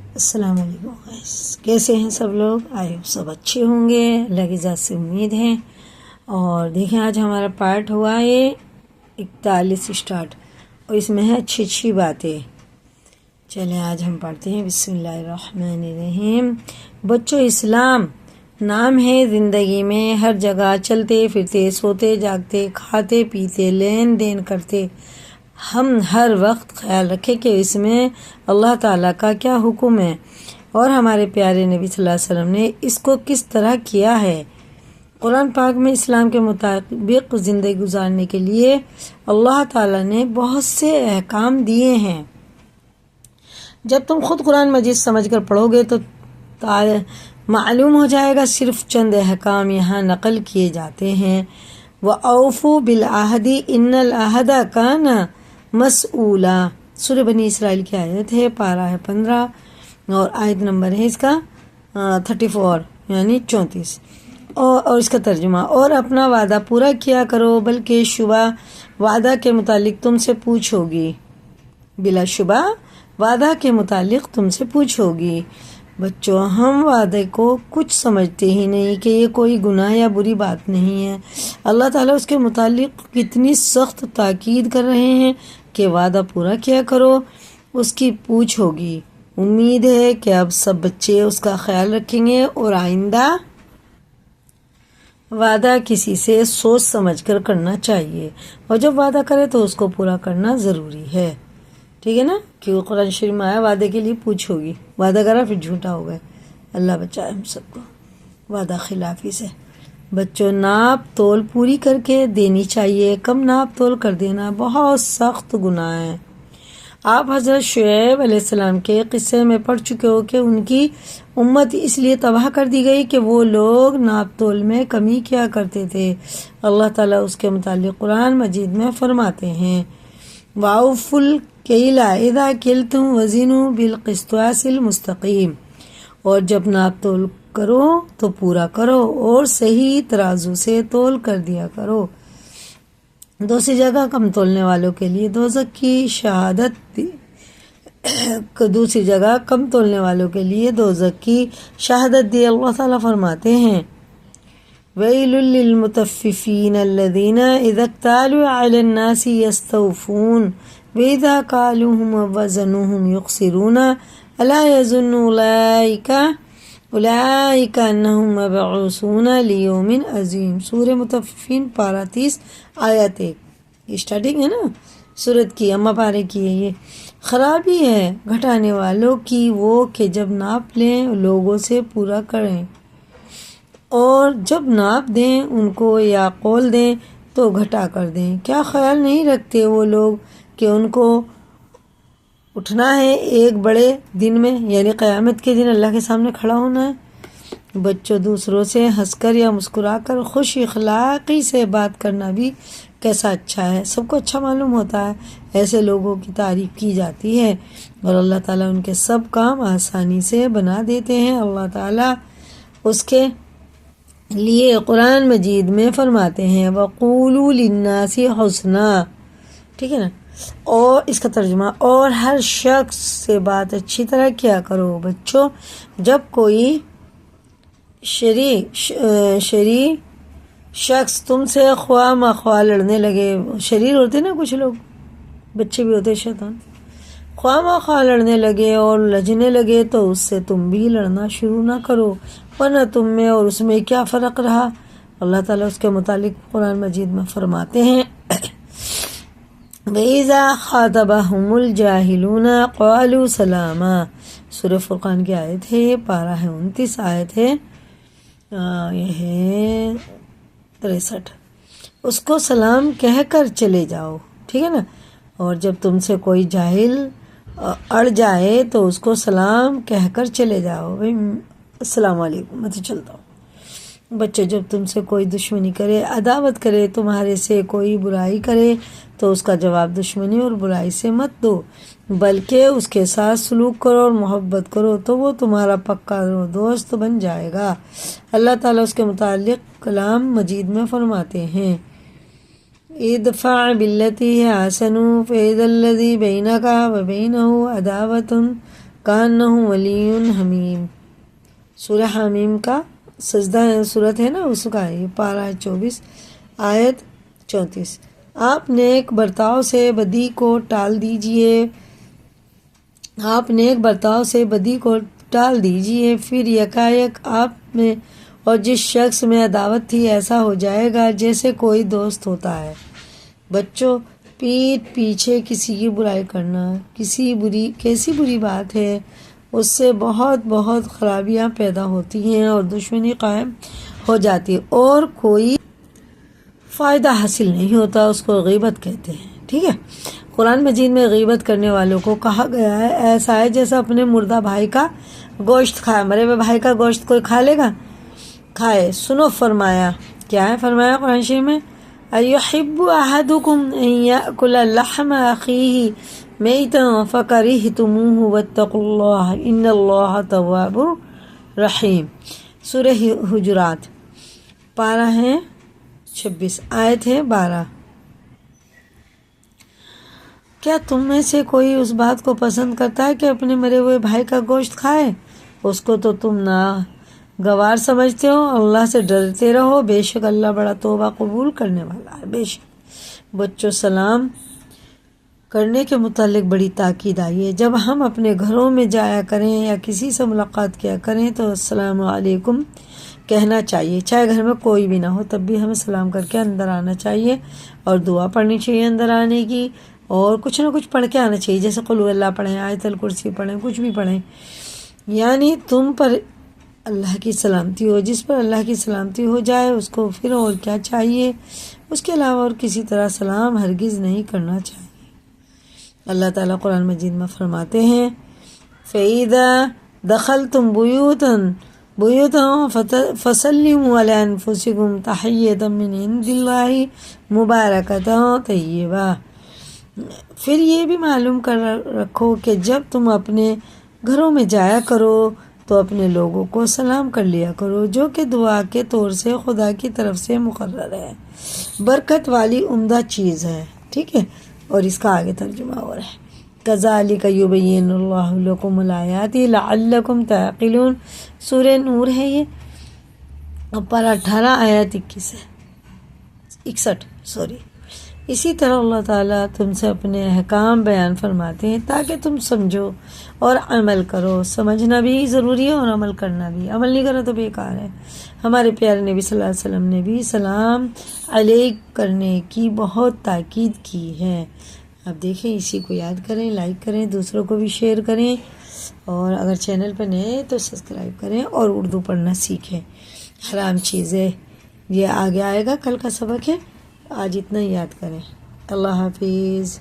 السلام علیکم guys. کیسے ہیں سب لوگ؟ آئے سب اچھے ہوں گے، اللہ کی ذات سے امید ہے۔ اور دیکھیں آج ہمارا پارٹ ہوا ہے 41 اسٹارٹ، اور اس میں ہے اچھی باتیں۔ چلیں آج ہم پڑھتے ہیں بسم اللہ الرحمن الرحیم۔ بچوں، اسلام نام ہے زندگی میں ہر جگہ چلتے پھرتے، سوتے جاگتے، کھاتے پیتے، لین دین کرتے ہم ہر وقت خیال رکھیں کہ اس میں اللہ تعالیٰ کا کیا حکم ہے اور ہمارے پیارے نبی صلی اللہ علیہ وسلم نے اس کو کس طرح کیا ہے۔ قرآن پاک میں اسلام کے مطابق زندگی گزارنے کے لیے اللہ تعالیٰ نے بہت سے احکام دیے ہیں۔ جب تم خود قرآن مجید سمجھ کر پڑھو گے تو معلوم ہو جائے گا صرف چند احکام یہاں نقل کیے جاتے ہیں۔ وَأَوْفُوا بِالْعَهْدِ إِنَّ الْعَهْدَ كَانَ مسئولہ، سورہ بنی اسرائیل کی آیت ہے، پارہ ہے 15 اور آیت نمبر ہے اس کا 34 یعنی 34 اور اس کا ترجمہ۔ اور اپنا وعدہ پورا کیا کرو، بلکہ شبہ وعدہ کے متعلق تم سے پوچھو گی، بلا شبہ وعدہ کے متعلق تم سے پوچھو گی۔ بچوں، ہم وعدے کو کچھ سمجھتے ہی نہیں کہ یہ کوئی گناہ یا بری بات نہیں ہے۔ اللہ تعالیٰ اس کے متعلق کتنی سخت تاکید کر رہے ہیں کہ وعدہ پورا کیا کرو، اس کی پوچھ ہوگی۔ امید ہے کہ اب سب بچے اس کا خیال رکھیں گے اور آئندہ وعدہ کسی سے سوچ سمجھ کر کرنا چاہیے، اور جب وعدہ کرے تو اس کو پورا کرنا ضروری ہے۔ ٹھیک ہے نا، کیونکہ قرآن شریف میں آیا وعدے کے لیے پوچھ ہوگی، وعدہ کرا پھر جھوٹا ہو گئے۔ اللہ بچائے ہم سب کو وعدہ خلافی سے۔ بچوں، ناپ تول پوری کر کے دینی چاہیے، کم ناپ تول کر دینا بہت سخت گناہ ہے۔ آپ حضرت شعیب علیہ السلام کے قصے میں پڑھ چکے ہو کہ ان کی امت اس لیے تباہ کر دی گئی کہ وہ لوگ ناپ تول میں کمی کیا کرتے تھے۔ اللہ تعالیٰ اس کے متعلق قرآن مجید میں فرماتے ہیں وَأَوْفُوا الْكَيْلَ إِذَا كِلْتُمْ وَزِنُوا بِالْقِسْطَاسِ الْمُسْتَقِيمِ، اور جب ناپ تول کرو تو پورا کرو اور صحیح ترازو سے تول کر دیا کرو۔ دوسری جگہ کم تولنے والوں کے لیے دوزخ کی شہادت دوسری جگہ کم تولنے والوں کے لیے دوزخ کی شہادت دی۔ اللہ تعالیٰ فرماتے ہیں وَيْلٌ لِّلْمُطَفِّفِينَ الَّذِينَ إِذَا اكْتَالُوا عَلَى النَّاسِ يَسْتَوْفُونَ وَإِذَا كَالُوهُمْ وَوَّزَنُوهُمْ يُخْسِرُونَ أَلَا يَظُنُّ أُولَئِكَ أَنَّهُمْ مَبْعُوثُونَ لِيَوْمٍ عَظِيمٍ، سورہ مطففین پارہ 30 آیت 1۔ یہ سٹارٹنگ ہے نا سورت کی، اما پارے کی ہے۔ یہ خرابی ہے گھٹانے والوں کی وہ کہ جب ناپ لیں لوگوں سے پورا کریں، اور جب ناپ دیں ان کو یا قول دیں تو گھٹا کر دیں۔ کیا خیال نہیں رکھتے وہ لوگ کہ ان کو اٹھنا ہے ایک بڑے دن میں، یعنی قیامت کے دن اللہ کے سامنے کھڑا ہونا ہے۔ بچوں، دوسروں سے ہنس کر یا مسکرا کر خوش اخلاقی سے بات کرنا بھی کیسا اچھا ہے، سب کو اچھا معلوم ہوتا ہے۔ ایسے لوگوں کی تعریف کی جاتی ہے اور اللہ تعالیٰ ان کے سب کام آسانی سے بنا دیتے ہیں۔ اللہ تعالیٰ اس کے لیے قرآن مجید میں فرماتے ہیں وَقُولُوا لِلنَّاسِ حُسْنًا، ٹھیک ہے نا، اور اس کا ترجمہ اور ہر شخص سے بات اچھی طرح کیا کرو۔ بچوں، جب کوئی شریر شخص تم سے خواہ مخواہ لڑنے لگے، شریر ہوتے نا کچھ لوگ، بچے بھی ہوتے شیطان، خواہ مخواہ لڑنے لگے اور لجنے لگے تو اس سے تم بھی لڑنا شروع نہ کرو، ورنہ تم میں اور اس میں کیا فرق رہا۔ اللہ تعالیٰ اس کے متعلق قرآن مجید میں فرماتے ہیں وَإِذَا خَاطَبَهُمُ الْجَاهِلُونَ قَالُوا سَلَامًا، سورہ فرقان کی آیت ہے، پارہ ہے 29 آیت ہے، یہ ہے 63۔ اس کو سلام کہہ کر چلے جاؤ، ٹھیک ہے نا، اور جب تم سے کوئی جاہل اڑ جائے تو اس کو سلام کہہ کر چلے جاؤ، السلام علیکم، میں تو چلتا ہوں۔ بچے، جب تم سے کوئی دشمنی کرے، عداوت کرے، تمہارے سے کوئی برائی کرے تو اس کا جواب دشمنی اور برائی سے مت دو، بلکہ اس کے ساتھ سلوک کرو اور محبت کرو تو وہ تمہارا پکا دوست بن جائے گا۔ اللہ تعالیٰ اس کے متعلق کلام مجید میں فرماتے ہیں ادفع بالتی احسن فاذا الذی بینک وبینہ عداوۃ کأنہ ولی حمیم، سورہ حمیم کا سجدہ صورت ہے نا، اس کا یہ پارہ 24 آیت 34۔ آپ نیک برتاؤ سے بدی کو ٹال دیجئے، آپ نیک برتاؤ سے بدی کو ٹال دیجئے، پھر یکایک آپ میں اور جس شخص میں عداوت تھی ایسا ہو جائے گا جیسے کوئی دوست ہوتا ہے۔ بچوں، پیٹھ پیچھے کسی کی برائی کرنا کیسی بری بات ہے، اس سے بہت بہت خرابیاں پیدا ہوتی ہیں اور دشمنی قائم ہو جاتی ہے اور کوئی فائدہ حاصل نہیں ہوتا، اس کو غیبت کہتے ہیں۔ ٹھیک ہے، قرآن مجید میں غیبت کرنے والوں کو کہا گیا ہے ایسا ہے جیسا اپنے مردہ بھائی کا گوشت کھائے۔ مرے ہوئے بھائی کا گوشت کوئی کھا لے گا؟ کھائے۔ سنو، فرمایا کیا ہے؟ فرمایا قرآن شریف میں ایحب احدکم ان یأکل لحم اخیہ میتا فکرہتموہ واتقوا اللہ ان اللہ تواب رحیم، سورہ حجرات، پارہ ہے 26 آیت ہے 12۔ کیا تم میں سے کوئی اس بات کو پسند کرتا ہے کہ اپنے مرے ہوئے بھائی کا گوشت کھائے؟ اس کو تو تم ناگوار سمجھتے ہو، اللہ سے ڈرتے رہو، بے شک اللہ بڑا توبہ قبول کرنے والا ہے۔ بے شک بچوں، سلام کرنے کے متعلق بڑی تاکید آئی ہے۔ جب ہم اپنے گھروں میں جایا کریں یا کسی سے ملاقات کیا کریں تو السلام علیکم کہنا چاہیے، چاہے گھر میں کوئی بھی نہ ہو، تب بھی ہمیں سلام کر کے اندر آنا چاہیے اور دعا پڑھنی چاہیے اندر آنے کی، اور کچھ نہ کچھ پڑھ کے آنا چاہیے، جیسے قل اللہ پڑھیں، آیت الکرسی پڑھیں، کچھ بھی پڑھیں، یعنی تم پر اللہ کی سلامتی ہو۔ جس پر اللہ کی سلامتی ہو جائے اس کو پھر اور کیا چاہیے؟ اس کے علاوہ اور کسی طرح سلام ہرگز نہیں کرنا چاہیے۔ اللہ تعالیٰ قرآن مجید میں فرماتے ہیں فَإِذَا دَخَلْتُمْ بُيُوتًا فَسَلِّمُوا عَلَىٰ أَنفُسِكُمْ تَحِيَّةً مِّنْ عِندِ اللَّهِ مُبَارَكَةً طَيِّبَةً۔ پھر یہ بھی معلوم کر رکھو کہ جب تم اپنے گھروں میں جایا کرو تو اپنے لوگوں کو سلام کر لیا کرو، جو کہ دعا کے طور سے خدا کی طرف سے مقرر ہے، برکت والی عمدہ چیز ہے۔ ٹھیک ہے، اور اس کا آگے ترجمہ ہو رہا ہے کذالک یبین اللہ لکم الآیات لعلکم تعقلون، سورہ نور ہے یہ، پر 18 آیت 61 اسی طرح اللہ تعالیٰ تم سے اپنے احکام بیان فرماتے ہیں تاکہ تم سمجھو اور عمل کرو۔ سمجھنا بھی ضروری ہے اور عمل کرنا بھی، عمل نہیں کرنا تو بیکار ہے۔ ہمارے پیارے نبی صلی اللہ علیہ وسلم نے بھی سلام علیک کرنے کی بہت تاکید کی ہے۔ اب دیکھیں، اسی کو یاد کریں، لائک کریں، دوسروں کو بھی شیئر کریں، اور اگر چینل پہ نئے تو سبسکرائب کریں اور اردو پڑھنا سیکھیں۔ حرام چیزیں یہ آگے آئے گا، کل کا سبق ہے، آج اتنا ہی یاد کریں۔ اللہ حافظ۔